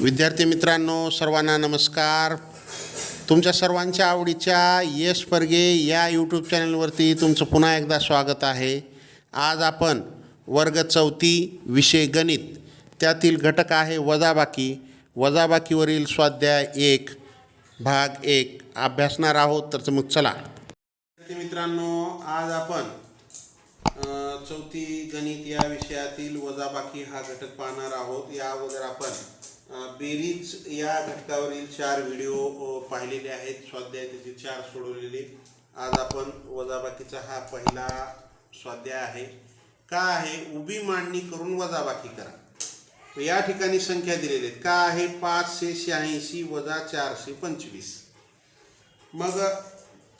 विद्यार्थी मित्रांनो, सर्वांना नमस्कार. तुमच्या सर्वांच्या आवडीच्या यश परगे या यूट्यूब चॅनलवरती तुमचं पुन्हा एकदा स्वागत आहे. आज आपण वर्ग 4 विषय गणित त्यातील घटक आहे वजाबाकी. वजाबाकीवरील स्वाध्याय 1 भाग 1 अभ्यासणार आहोत. तर मग चला विद्यार्थी मित्रांनो, आज आपण 4 गणित या विषयातील वजाबाकी हा घटक पाहणार आहोत. या अगोदर आपण बेरीज या घटकावरील 4 व्हिडिओ पाहिलेले आहेत. स्वाध्याय त्याचे 4 सोडवलेले. आज आपण वजाबाकीचा हा पहिला स्वाध्याय आहे. का आहे? उभी मांडणी करून वजाबाकी करा. या ठिकाणी संख्या दिलेली आहेत. का आहे? 586 वजा 425. मग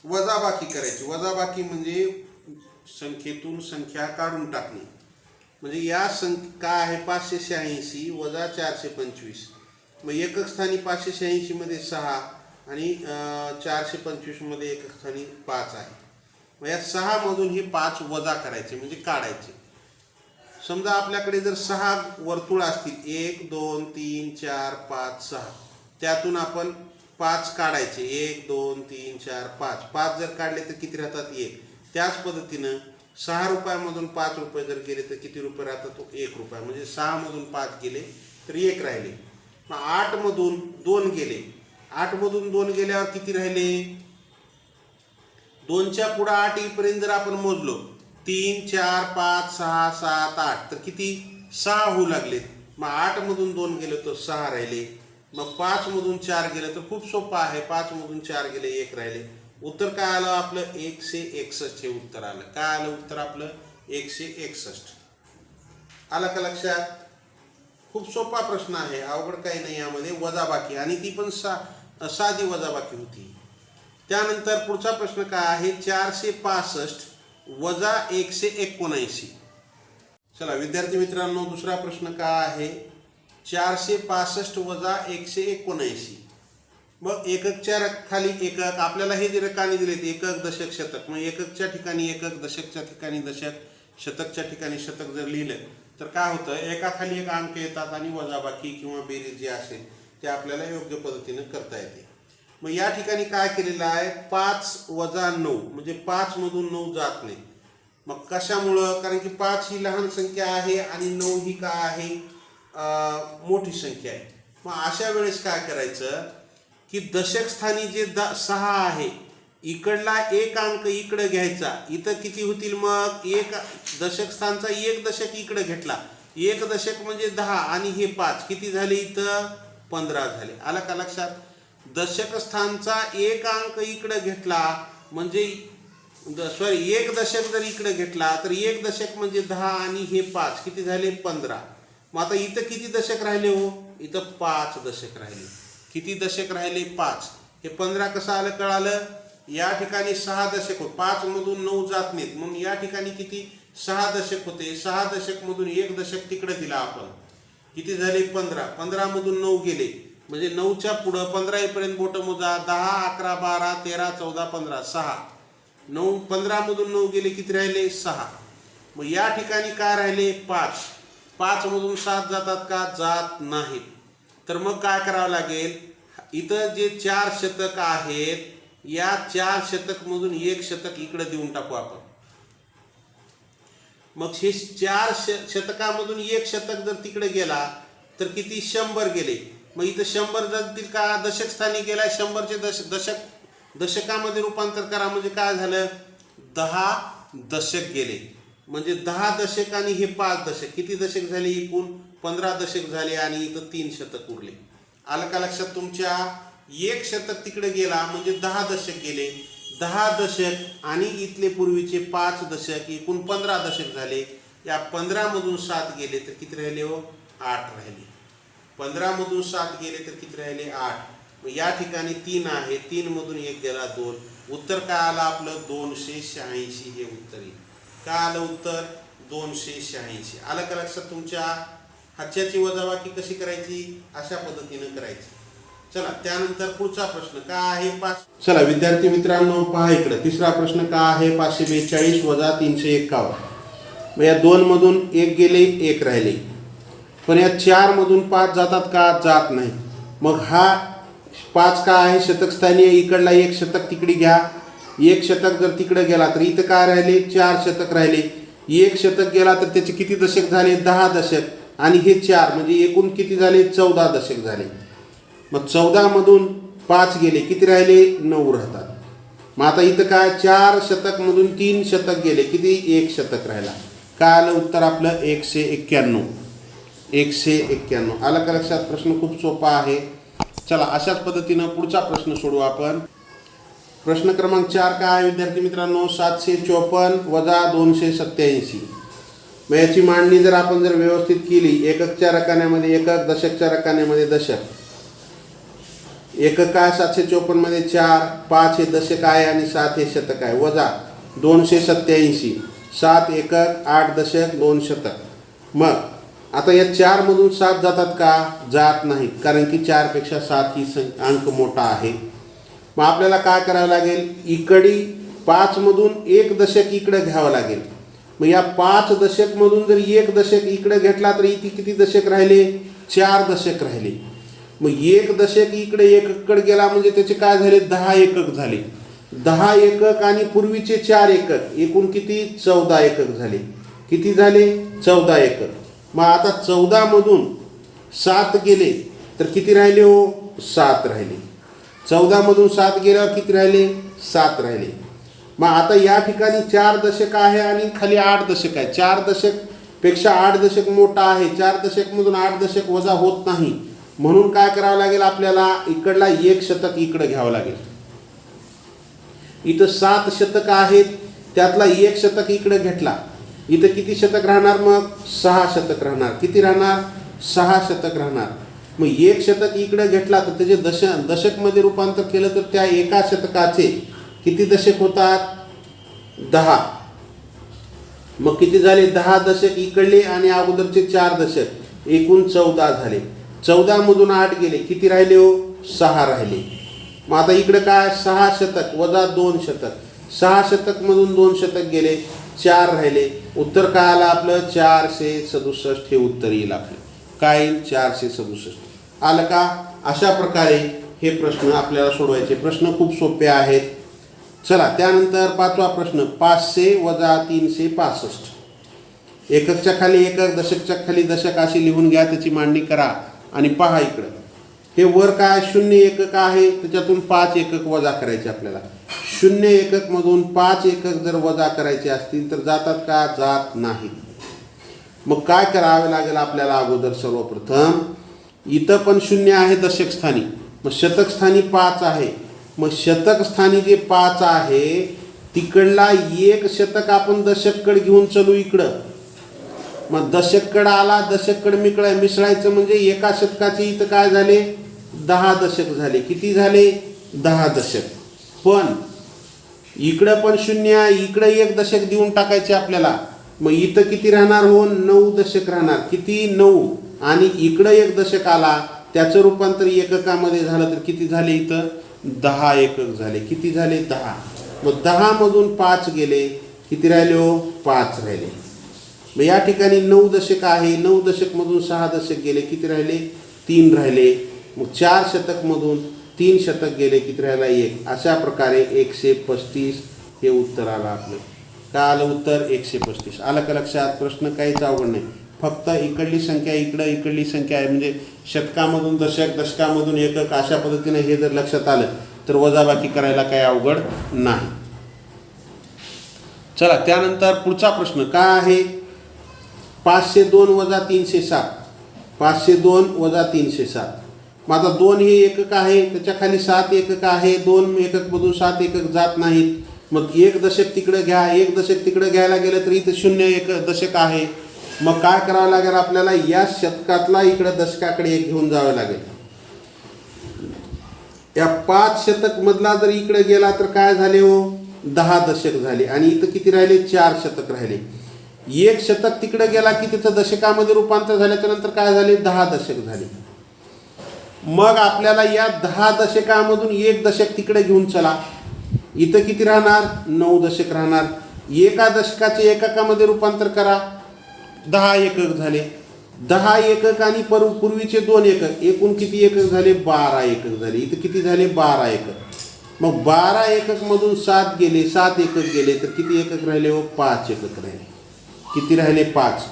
वजाबाकी करायची. वजाबाकी म्हणजे संख्येतून संख्या काढून टाकणे. म्हणजे या काय आहे? 586 वजा 425. मग एकक स्थानी 586 मध्ये 6 आणि 425 मध्ये एकक स्थानी 5 आहे. मग या 6 मधून हे 5 वजा करायचे म्हणजे काढायचे. समजा आपल्याकडे जर 6 वर्तुळ असतील, 1 2 3 4 5 6, त्यातून आपण 5 काढायचे. 1 2 3 4 5. 5 जर काढले तर किती राहतात? 1. त्याच पद्धतीनं 6 रुपयामधून 5 रुपये जर गेले तर किती रुपये राहतात? तो 1 रुपया. म्हणजे 6 मधून 5 गेले तर 1 राहिले. मग 8 मधून 2 गेले. 8 मधून 2 गेल्यावर किती राहिले? 2च्या पुढे 8 येईपर्यंत जर आपण मोजलो, 3 4 5 6 7 8, तर किती? 6 होऊ लागले. मग 8 मधून 2 गेले तर 6 राहिले. मग 5 मधून 4 गेले तर खूप सोपं आहे. 5 मधून 4 गेले 1 राहिले. उत्तर काय आलं आपलं? 161 हे उत्तर आलं. काय आलं उत्तर आपलं? 161. आलं का लक्षात? खूप सोपा प्रश्न आहे, अवघड काही नाही यामध्ये. वजाबाकी, आणि ती पण साधी वजाबाकी होती. त्यानंतर पुढचा प्रश्न काय आहे? 465 वजा 179. चला विद्यार्थी मित्रांनो, दुसरा प्रश्न काय आहे? 465 वजा 179. मग एककच्या खाली एकक, आपल्याला हे जे रकाने दिले ते एकक दशक शतक. मग एककच्या ठिकाणी एकक, दशकच्या ठिकाणी दशक, शतकच्या ठिकाणी शतक जर लिहिलं तर काय होतं? एकाखाली एक अंक येतात आणि वजाबाकी किंवा बेरीज जे असेल ते आपल्याला योग्य पद्धतीनं करता येते. मग या ठिकाणी काय केलेलं आहे? 5 वजा 9 म्हणजे 5 मधून 9 जात नाही. मग कशामुळं? कारण की 5 ही लहान संख्या आहे आणि 9 ही काय आहे? मोठी संख्या आहे. मग अशा वेळेस काय करायचं की दशक स्थानी जे 6 आहे, इकडला एक अंक इकडे घ्यायचा. इथं किती होतील? मग एक दशक स्थानचा एक दशक इकडे घेतला. एक दशक म्हणजे 10 आणि हे 5 किती झाले? इथं 15 झाले. आला का लक्षात? दशक स्थानचा एक अंक इकडे घेतला म्हणजे एक दशक जर इकडे घेतला तर एक दशक म्हणजे 10 आणि हे 5 किती झाले? 15. मग आता इथं किती दशक राहिले हो? इथं 5 दशक राहिले. किती दशक राहिले? 5. हे 15 कसं आलं कळालं? या ठिकाणी 6 दशक होते. 5 मधून 9 जात नाहीत म्हणून या ठिकाणी किती? 6 दशक होते. 6 दशक मधून एक दशक तिकडे दिला आपण. किती झाले? 15. 15 मधून 9 गेले म्हणजे 9च्या पुढं 15 येईपर्यंत बोट मोजा. 10 11 12 13 14 15 6. 9 15 मधून 9 गेले किती राहिले? 6. मग या ठिकाणी काय राहिले? 5. 5 मधून 7 जातात का? जात नाहीत. तर मग काय करावं लागेल? इथं जे 4 शतक आहेत, या 4 शतक मधून एक शतक इकडे देऊन टाकू आपण. मग हे 4 शतकामधून एक शतक जर तिकडे गेला तर किती? 100 गेले. मग इथं 100 जातील का? दशक स्थानी गेला. 100चे दशकामध्ये रूपांतर करा म्हणजे काय झालं? 10 दशक गेले. म्हणजे 10 दशक आणि हे 5 दशक किती दशक झाले? एकूण 15 दशक झाले आणि इथं 3 शतक उरले. आलं का लक्षात तुमच्या? एक शतक तिकडे गेला म्हणजे 10 दशक गेले. 10 दशक आणि इथले पूर्वीचे 5 दशक एकूण 15 दशक झाले. या 15 मधून 7 गेले तर किती राहिले हो? 8 राहिले. 15 मधून 7 गेले तर किती राहिले? 8. मग या ठिकाणी 3 आहे. 3 मधून 1 गेला 2. उत्तर काय आलं आपलं? 286 हे उत्तर येईल. काय आलं उत्तर? 286. आलं का लक्षात तुमच्या? हाच्याची वजाबाकी कशी करायची? अशा पद्धतीनं करायची. चला त्यानंतर पुढचा प्रश्न काय आहे? 5. चला विद्यार्थी मित्रांनो पहा इकडे. तिसरा प्रश्न काय आहे? 542 वजा 351. मग या 2 मधून 1 गेले 1 राहिले. पण या 4 मधून 5 जातात का? जात नाही. मग हा 5 का आहे? शतक स्थानी आहे. इकडला 1 शतक तिकडे घ्या. 1 शतक जर तिकडे गेला तर इथं काय राहिले? 4 शतक राहिले. 1 शतक गेला तर त्याचे किती दशक झाले? 10 दशक. आणि हे 4 म्हणजे एकूण किती झाले? 14 दशक झाले. मग 14 मधून 5 गेले, किती राहिले? 9 राहतात. मग आता इथं काय? 4 शतक मधून 3 शतक गेले, किती? 1 शतक राहिला. काय आलं उत्तर आपलं? 191. 191 आलं का लक्षात? प्रश्न खूप सोपा आहे. चला अशाच पद्धतीनं पुढचा प्रश्न सोडू आपण. प्रश्न क्रमांक 4 काय आहे विद्यार्थी मित्रांनो? 754 वजा 287. मग याची मांडणी जर आपण व्यवस्थित केली, एककच्या रकान्यामध्ये एकक, दशकच्या रकान्यामध्ये दशक. एकक काय? 754 मध्ये 4, 5 हे दशक आहे आणि 7 हे शतक आहे. वजा 287, 7 एकक, 8 दशक, 2 शतक. मग आता या 4 मधून 7 जातात का? जात नाहीत, कारण की 4 पेक्षा 7 ही अंक मोठा आहे. मग आपल्याला काय करावं लागेल? इकडे 5 मधून 1 दशक इकडे घ्यावं लागेल. मग या 5 दशक मधून जर 1 दशक इकडे घेतला तर इथे किती दशक राहिले? 4 दशक राहिले. मग 1 दशक इकडे एककडे गेला म्हणजे त्याचे काय झाले? 10 एकक झाले. 10 एकक आणि पूर्वीचे 4 एकक, एकूण किती? 14 एकक झाले. किती झाले? 14 एकक. मग आता 14 मधून 7 गेले तर किती राहिले हो? 7 राहिले. 14 मधून 7 गेल्यावर किती राहिले? 7 राहिले. मग आता या ठिकाणी 4 दशक आहे आणि खाली 8 दशक आहे. 4 दशक पेक्षा 8 दशक मोठा आहे. 4 दशक मधून 8 दशक वजा होत नाही, म्हणून काय करावं लागेल आपल्याला? इकडला 1 शतक इकडे घ्यावं लागेल. इथं 7 शतक आहेत, त्यातला 1 शतक इकडे घेतला. इथं किती शतक राहणार? मग 6 शतक राहणार. किती राहणार? 6 शतक राहणार. मग 1 शतक इकडे घेतला तर त्याचे दशकमध्ये रूपांतर केलं तर त्या एका शतकाचे किती दशक होतात? 10. मग किती झाले? 10 दशक इकडले आणि अगोदरचे 4 दशक, एकूण 14 झाले. 14 मधून 8 गेले, किती राहिले हो? 6 राहिले. मग आता इकडे काय? 6 शतक वजा 2 शतक. 6 शतक मधून 2 शतक गेले, 4 राहिले. उत्तर काय आलं आपलं? 467 हे उत्तर येईल आपलं. काय येईल? 467. आलं का? अशा प्रकारे हे प्रश्न आपल्याला सोडवायचे. प्रश्न खूप सोपे आहेत. चला त्यानंतर 5वा प्रश्न. 500 वजा 365. एककच्या खाली एकक, दशकच्या खाली दशक अशी लिहून घ्या. त्याची मांडणी करा आणि पहा इकडं. हे वर काय? 0 एकक आहे, त्याच्यातून 5 एकक वजा करायचे आपल्याला. 0 एकक मधून 5 एकक जर वजा करायचे असतील तर जातात का? जात नाही. मग काय करावे लागेल आपल्याला? अगोदर सर्वप्रथम इथं पण 0 आहे दशक स्थानी, मग शतक स्थानी 5 आहे. मग शतक स्थानी जे 5 आहे तिकडला 1 शतक आपण दशककडे घेऊन चलू इकडं. मग दशककडे आला, दशककडे मिसळायचं म्हणजे एका शतकाचे इथं काय झाले? 10 दशक झाले. किती झाले? 10 दशक. पण इकडं पण 0 आहे, इकडे 1 दशक देऊन टाकायचे आपल्याला. मग इथं किती राहणार हो? 9 दशक राहणार. किती? 9. आणि इकडं 1 दशक आला, त्याचं रूपांतर एककामध्ये झालं तर किती झाले? इथं 10 एकक झाले. किती झाले? 10. मग 10 मधून 5 गेले, किती राहिले हो? 5 राहिले. मग या ठिकाणी 9 दशक आहे, 9 दशक मधून 6 दशक गेले, किती राहिले? 3 राहिले. मग 4 शतक मधून 3 शतक गेले, किती राहिला? 1. अशा प्रकारे 135 हे उत्तर आलं आपलं. काय आलं उत्तर? 135. आलं का लक्षात? प्रश्न काहीच अवघड नाही. फक्त इकडली संख्या इकडं, इकडली संख्या आहे म्हणजे शतकामधून दशक, दशकामधून एकक, अशा पद्धतीने हे जर लक्षात आलं तर वजाबाकी करायला काही अवघड नाही. चला त्यानंतर पुढचा प्रश्न काय आहे? 502 वजा 307. 502 वजा 307. मग आता 2 हे एकक आहे, त्याच्या खाली 7 एकक आहे. 2 एकक मधून 7 एकक जात नाहीत. मग 1 दशक तिकडे घ्या. 1 दशक तिकडे घ्यायला गेलं तर इथं 0 एक दशक आहे. मग काय करावं लागेल आपल्याला? या शतकातला इकडे दशकाकडे 1 घेऊन जावं लागेल. या 5 शतक मधला जर इकडे गेला तर काय झाले हो? 10 दशक झाले. आणि इथं किती राहिले? 4 शतक राहिले. 1 शतक तिकडे गेला की तिथं दशकामध्ये रूपांतर झाल्याच्या नंतर काय झाले? 10 दशक झाले. मग आपल्याला या 10 दशकामधून 1 दशक तिकडे घेऊन चला. इथं किती राहणार? 9 दशक राहणार. एका दशकाचे एककामध्ये रूपांतर करा, 10 एकक झाले. 10 एकक आणि पूर्वीचे 2 एकक, एकूण किती एकक झाले? 12 एकक झाले. इथं किती झाले? 12 एकक. मग 12 एकक मधून 7 गेले, 7 एकक गेले, तर किती एकक राहिले हो? 5 एकक राहिले. किती राहिले? 5.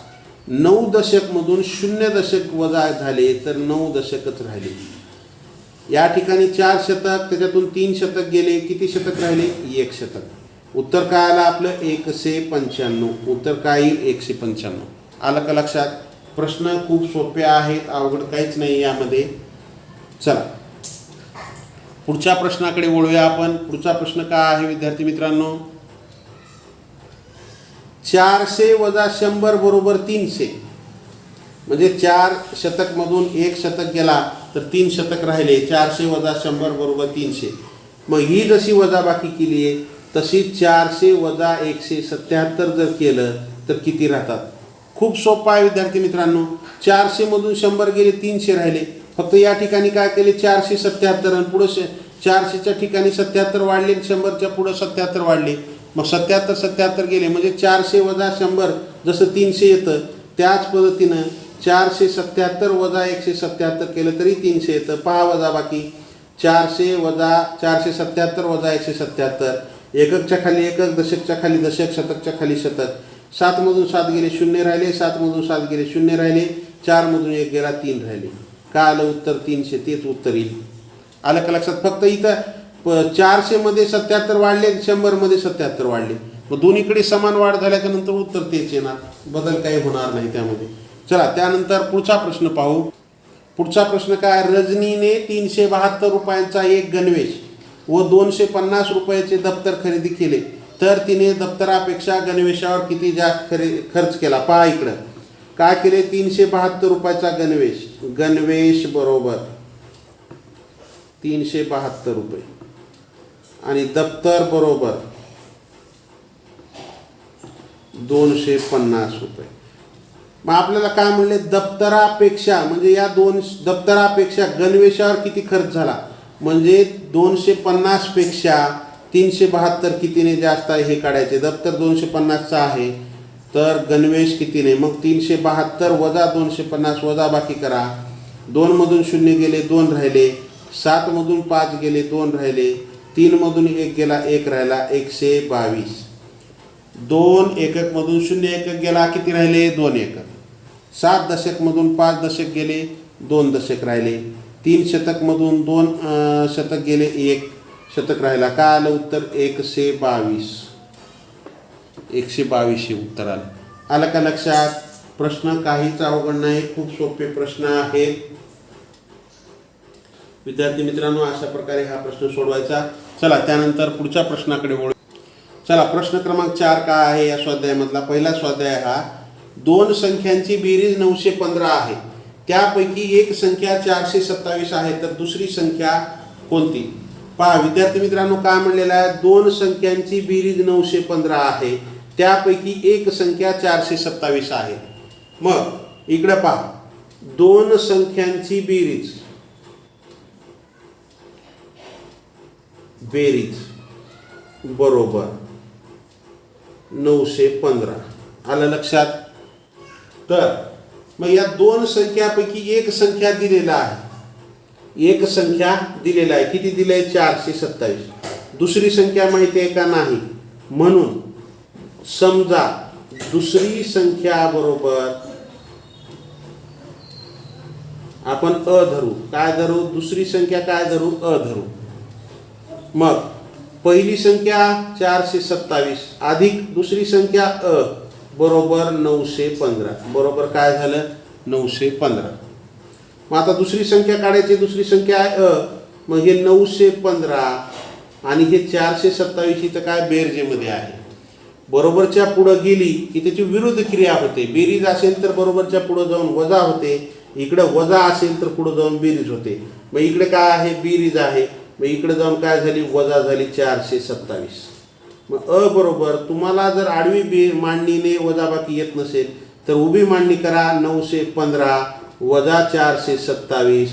9 दशक मधून 0 दशक वजा झाले तर 9 दशकच राहिले. या ठिकाणी 4 शतक, त्याच्यातून 3 शतक गेले, किती शतक राहिले? 1 शतक. उत्तर काय आलं आपलं? 195. उत्तर काय येईल? 195. आलं का लक्षात? प्रश्न खूप सोपे आहेत, अवघड काहीच नाही यामध्ये. चला पुढच्या प्रश्नाकडे वळूया आपण. पुढचा प्रश्न काय आहे विद्यार्थी मित्रांनो? 400 वजा 100 बरोबर 300. म्हणजे 4 शतक मधून 1 शतक गेला तर 3 शतक राहिले. 400 वजा 100 बरोबर 300. मग ही जशी वजाबाकी केली आहे तशी 400 वजा 177 जर केलं तर किती राहतात? खूप सोपं आहे विद्यार्थी मित्रांनो. 400 मधून 100 गेले, 300 राहिले. फक्त या ठिकाणी काय केले? 477 आणि पुढं 400च्या ठिकाणी 77 वाढले, 100च्या पुढं 77 वाढले. मग 77 गेले म्हणजे 400 वजा 100 जसं 300 येतं त्याच पद्धतीनं 477 वजा 177 केलं तरी 300 येतं. पहा वजाबाकी. 400 वजा 477 वजा 177. एककच्या खाली एकक, दशकच्या खाली दशक, शतकच्या खाली शतक. 7 मधून 7 गेले, 0 राहिले. 7 मधून 7 गेले, 0 राहिले. 4 मधून 1 गेला, 3 राहिले. काय आलं उत्तर? 300. तेच उत्तर येईल. आलं का लक्षात? फक्त इथं 400 मध्ये 77 वाढले, 100 मध्ये 77 वाढले. मग दोन्हीकडे समान वाढ झाल्याच्या नंतर उत्तर तेच येणार, बदल काही होणार नाही त्यामध्ये. चला त्यानंतर पुढचा प्रश्न पाहू. पुढचा प्रश्न काय? रजनीने 372 रुपयांचा एक गणवेश व 250 रुपयाचे दप्तर खरेदी केले तर तिने दप्तरापेक्षा गणवेशावर किती जास्त खर्च केला? पहा इकडं काय केले? 372 रुपयाचा गणवेश. गणवेश बरोबर 372 रुपये आणि दप्तर बरोबर 250 रुपये. मग आपल्याला काय म्हणले? दप्तरापेक्षा म्हणजे या दप्तरापेक्षा गणवेशावर किती खर्च झाला? म्हणजे 250 पेक्षा 372 कितीने जास्त आहे हे काढायचे. दप्तर 250चा आहे तर गणवेश कितीने? मग 372 वजा 250 वजा बाकी करा. 2 मधून 0 गेले, 2 राहिले. 7 मधून 5 गेले, 2 राहिले. 3 मधून 1 गेला, 1 राहिला. 122. 2 एकक मधून 0 एकक गेला, किती राहिले? 2 एकक. 7 दशक मधून 5 दशक गेले, 2 दशक राहिले. 3 शतक मधून 2 शतक गेले, 1 शतक राहिला. काय आलं उत्तर? 122. 122 हे उत्तर आलं. आलं का लक्षात? प्रश्न काहीच अवघड नाही, खूप सोपे प्रश्न आहेत विद्यार्थी मित्रांनो. अशा प्रकारे हा प्रश्न सोडवायचा. चला त्यानंतर पुढच्या प्रश्नाकडे वळू. चला प्रश्न क्रमांक 4 काय आहे या स्वाध्यायामधला? पहिला स्वाध्याय हा 2 संख्यांची बेरीज 915 आहे. त्यापैकी एक संख्या 427 आहे तर दुसरी संख्या कोणती? पहा विद्यार्थी मित्रांनो काय म्हणलेलं आहे? 2 संख्यांची बेरीज 915 आहे, त्यापैकी एक संख्या 427 आहे. मग इकडे पहा, 2 संख्यांची बेरीज बरोबर 915. आलं लक्षात? तर मग या 2 संख्यापैकी एक संख्या दिलेला आहे. एक संख्या दिलेला आहे. किती दिले आहे? 427. दुसरी संख्या माहिती आहे का? नाही. म्हणून समजा दुसरी संख्या बरोबर आपण अ धरू. काय धरू? दुसरी संख्या काय धरू? अ धरू. मग पहिली संख्या 427 अधिक दुसरी संख्या अ बरोबर 915. बरोबर काय झालं? 915. मग आता दुसरी संख्या काढायची. दुसरी संख्या आहे अ. मग हे 915 आणि हे 427 इथं काय बेरजेमध्ये आहे. बरोबरच्या पुढं गेली की त्याची विरुद्ध क्रिया होते. बेरीज असेल तर बरोबरच्या पुढं जाऊन वजा होते. इकडं वजा असेल तर पुढं जाऊन बेरीज होते. मग इकडे काय आहे? बेरीज आहे. मग इकडे जाऊन काय झाली? वजा झाली 427. मग अ बरोबर तुम्हाला जर आडवी मांडणीने वजाबाकी येत नसेल तर उभी मांडणी करा. 915 वजा 427.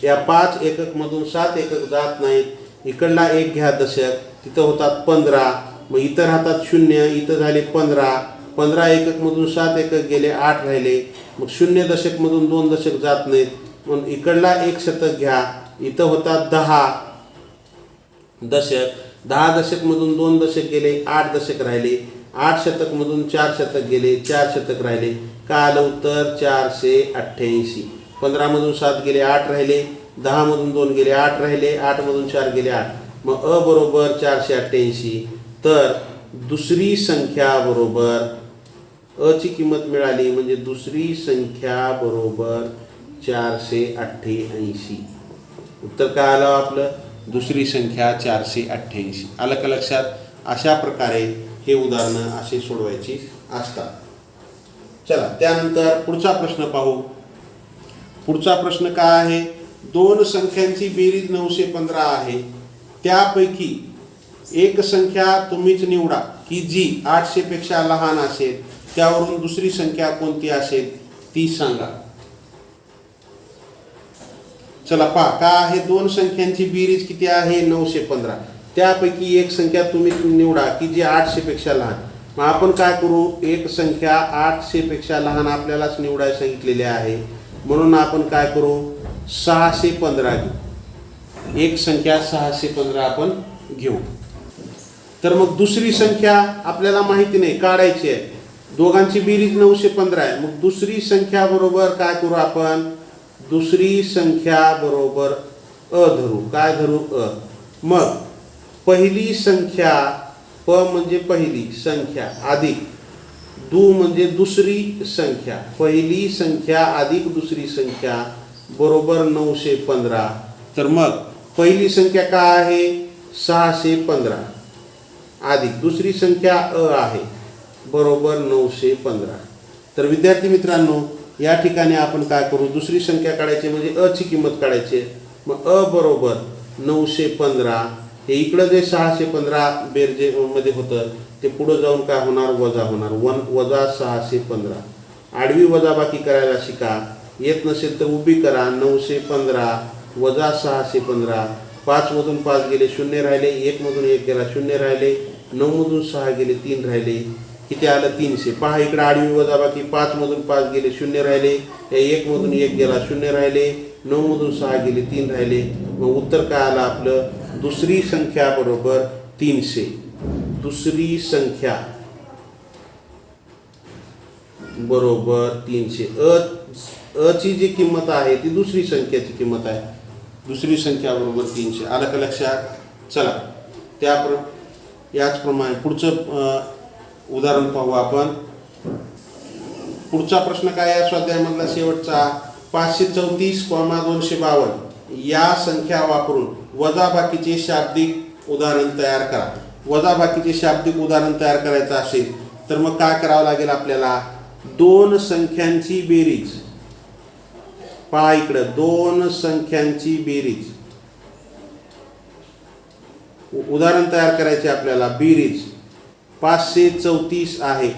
या 5 एकक मधून 7 एकक जात नाहीत. इकडला 1 घ्या दशक, तिथं होतात 15. मग इथं राहतात 0, इथं झाले 15. 15 एकक मधून 7 एकक गेले, 8 राहिले. मग 0 दशक मधून 2 दशक जात नाहीत, म्हणून इकडला 1 शतक घ्या. इथं होता 10 दशक. 10 दशक मधून 2 दशक गेले, 8 दशक राहिले. 8 शतक मधून 4 शतक गेले, 4 शतक राहिले. काय आलं उत्तर? 488. 15 मधून 7 गेले, 8 राहिले. 10 मधून 2 गेले, 8 राहिले. 8 मधून 4 गेले, 8. मग अ बरोबर 488. तर दुसरी संख्या बरोबर अ ची किंमत मिळाली, म्हणजे दुसरी संख्या बरोबर 488. उत्तर काय आलं आपलं? दुसरी संख्या 488. आलं का लक्षात? अशा प्रकारे हे उदाहरणं असे सोडवायची असतात. चला त्यानंतर पुढचा प्रश्न पाहू. पुढचा प्रश्न काय आहे? दोन संख्यांची बेरीज 915 आहे. त्यापैकी एक संख्या तुम्हीच निवडा की जी 800 पेक्षा लहान असेल. त्यावरून दुसरी संख्या कोणती असेल ती सांगा. चला पहा, काय आहे? दोन संख्यांची बेरीज किती आहे? 915. त्यापैकी एक संख्या तुम्ही निवडा की जी 800 पेक्षा लहान. मग आपण काय करू? एक संख्या 800 पेक्षा लहान आपल्यालाच निवडायला सांगितलेली आहे, म्हणून आपण काय करू? 615 घेऊ. एक संख्या 615 आपण घेऊ. तर मग दुसरी संख्या आपल्याला माहिती नाही, काढायची आहे. दोघांची बेरीज 915 आहे. मग दुसरी संख्या बरोबर काय करू आपण? दुसरी संख्या बरोबर अ धरू. काय धरू? अ. मग पहिली संख्या, प म्हणजे पहिली संख्या, अधिक दु म्हणजे दुसरी संख्या. पहिली संख्या अधिक दुसरी संख्या बरोबर 915. तर मग पहिली संख्या काय आहे? 615 अधिक दुसरी संख्या अ आहे बरोबर 915. तर विद्यार्थी मित्रांनो, या ठिकाणी आपण काय करू? दुसरी संख्या काढायची म्हणजे अ ची किंमत काढायची. मग अ बरोबर 915. हे इकडं जे 615 बेरजे मध्ये होतं ते पुढं जाऊन काय होणार? वजा होणार. वजा 615. आडवी वजाबाकी करायला शिका. येत नसेल तर उभी करा. 915 वजा 615. 5 मधून 5 गेले, 0 राहिले. 1 मधून 1 गेला, 0 राहिले. 9 मधून 6 गेले, 3 राहिले. किती आलं? 300. पहा इकडे आडवी वजाबाकी. 5 मधून 5 गेले, 0 राहिले. 1 मधून 1 गेला, 0 राहिले. 9 मधून 6 गेले, 3 राहिले. मग उत्तर काय आलं आपलं? दुसरी संख्या बरोबर 300. दुसरी संख्या बरोबर 300. अ ची जी किंमत आहे ती दुसरी संख्याची किंमत आहे. दुसरी संख्या बरोबर 300. आलं का लक्षात? चला याचप्रमाणे पुढचं उदाहरण पाहू आपण. पुढचा प्रश्न काय आहे स्वाध्यायामधला शेवटचा? 534,252 या संख्या वापरून वजाबाकीचे शाब्दिक उदाहरण तयार करा. वजाबाकीचे शाब्दिक उदाहरण तयार करायचं असेल तर मग काय करावं लागेल आपल्याला? दोन संख्यांची बेरीज. पहा इकडं, दोन संख्यांची बेरीज. उदाहरण तयार करायचे आपल्याला. बेरीज 534 आहे.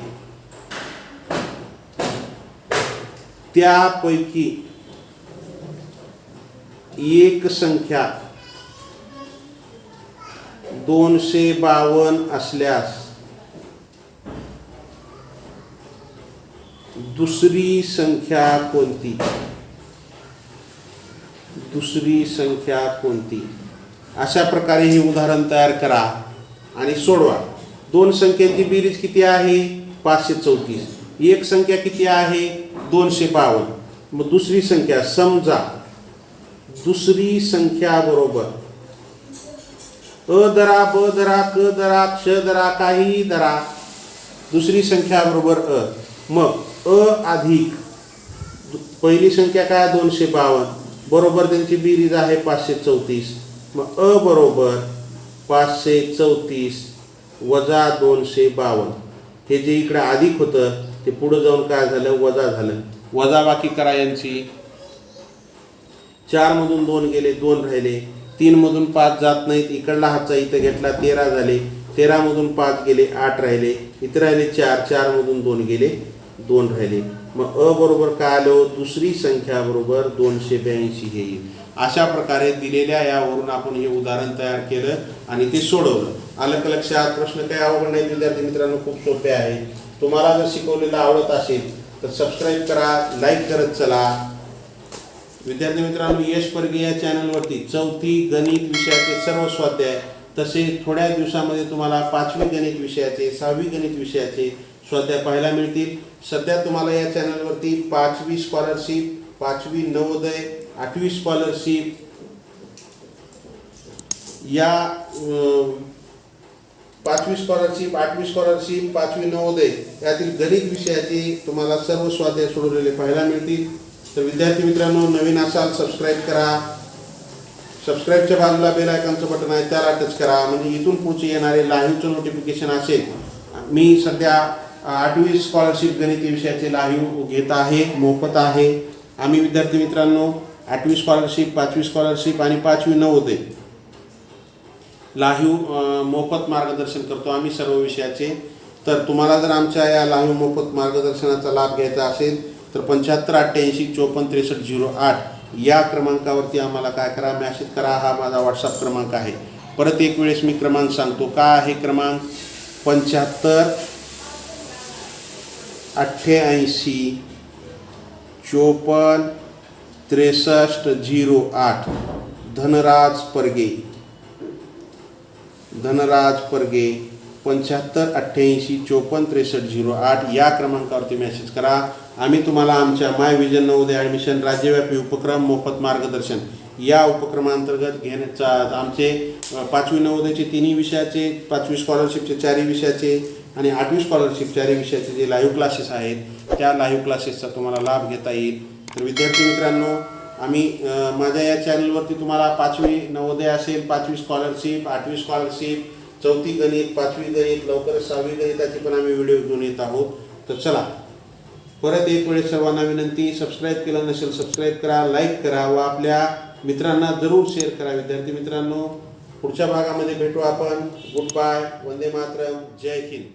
त्यापैकी एक संख्या 252 असल्यास दुसरी संख्या कोणती? दुसरी संख्या कोणती? अशा प्रकारे हे उदाहरण तयार करा आणि सोडवा. दोन संख्यांची बेरीज किती आहे? 534. एक संख्या किती आहे? 252. मग दुसरी संख्या समजा दुसरी संख्या बरोबर अ धरा, ब धरा, क धरा, क्ष धरा, काहीही धरा. दुसरी संख्या बरोबर अ. मग अ अधिक पहिली संख्या काय? 252 बरोबर त्यांची बेरीज आहे 534. मग अ बरोबर 534 वजा 252. हे जे इकडे अधिक होतं ते पुढे जाऊन काय झालं? वजा झालं. वजाबाकी करा यांची. 4 मधून 2 गेले, 2 राहिले. 3 मधून 5 जात नाहीत, इकडला हातचा इथं घेतला, 13 झाले. 13 मधून 5 गेले, 8 राहिले. इथं राहिले 4. 4 मधून 2 गेले, 2 राहिले. मग अ बरोबर काय आलो? दुसरी संख्या बरोबर 282 हे येईल. अशा प्रकारे दिलेल्या यावरून आपण हे उदाहरण तयार केलं आणि ते सोडवलं. आलं का लक्षात? प्रश्न काही अवघड नाही विद्यार्थी मित्रांनो, खूप सोपे आहे. तुम्हाला जर शिकवलेलं आवडत असेल तर सबस्क्राईब करा, लाईक करत चला. विद्यार्थी मित्रांनो, यश परगे या चॅनलवरती 4थी गणित विषयाचे सर्व स्वाध्याय, तसेच थोड्या दिवसामध्ये तुम्हाला 5वी गणित विषयाचे, 6वी गणित विषयाचे स्वाध्याय पाहायला मिळतील. सध्या तुम्हाला या चॅनलवरती 5वी स्कॉलरशिप, 5वी नवोदय, 8वी स्कॉलरशिप या 5वी स्कॉलरशिप, 8वी स्कॉलरशिप, 5वी नवोदय यातील गणित विषयाचे तुम्हाला सर्व स्वाध्याय सोडवलेले पाहायला मिळतील. तर विद्यार्थी मित्रांनो, नवीन असाल सबस्क्राईब करा. सबस्क्राईबच्या बाजूला बेल आयकॉनचं बटन आहे त्याला टच करा, म्हणजे इथून पुढचे येणारे लाईव्हचं नोटिफिकेशन असेल. मी सध्या 8वी स्कॉलरशिप गणित विषयाचे लाईव्ह घेत आहे, मोफत आहे. आम्ही विद्यार्थी मित्रांनो 8वी स्कॉलरशिप, 5वी स्कॉलरशिप आणि 5वी नवोदय लाईव्ह मोफत मार्गदर्शन करतो आम्ही सर्व विषयाचे. तर तुम्हाला जर आमच्या या लाईव्ह मोफत मार्गदर्शनाचा लाभ घ्यायचा असेल तर 75 88 54 63 08 या क्रमांकावरती आम्हाला काय करा, मॅसेज करा. हा माझा व्हॉट्सअप क्रमांक आहे. परत एक वेळेस मी क्रमांक सांगतो. काय आहे क्रमांक? 75 88 54 63 08. धनराज परगे. धनराज परगे 75 88 54 63 08 या क्रमांकावरती मेसेज करा. आम्ही तुम्हाला आमच्या माय विजन नवोदय ॲडमिशन राज्यव्यापी उपक्रम मोफत मार्गदर्शन या उपक्रमांतर्गत घेण्याचा आमचे 5वी नवोदयचे 3ही विषयाचे, 5वी स्कॉलरशिपचे 4ही विषयाचे आणि 8वी स्कॉलरशिप 4ही विषयाचे जे लाईव्ह क्लासेस आहेत त्या लाईव्ह क्लासेसचा तुम्हाला लाभ घेता येईल. तर विद्यार्थी मित्रांनो, आम्ही माझ्या या चॅनलवरती तुम्हाला 5वी नवोदय असेल, 5वी स्कॉलरशिप, 8वी स्कॉलरशिप, 4थी गणित, 5वी गणित, लवकरच 6वी गणिताची पण आम्ही व्हिडिओ घेऊन येत आहोत. तर चला, परत एक वेळेस सर्वांना विनंती, सबस्क्राईब केलं नसेल सबस्क्राईब करा, लाईक करा व आपल्या मित्रांना जरूर शेअर करा. विद्यार्थी मित्रांनो, पुढच्या भागामध्ये भेटू आपण. गुड बाय, वंदे मातरम, जय हिंद.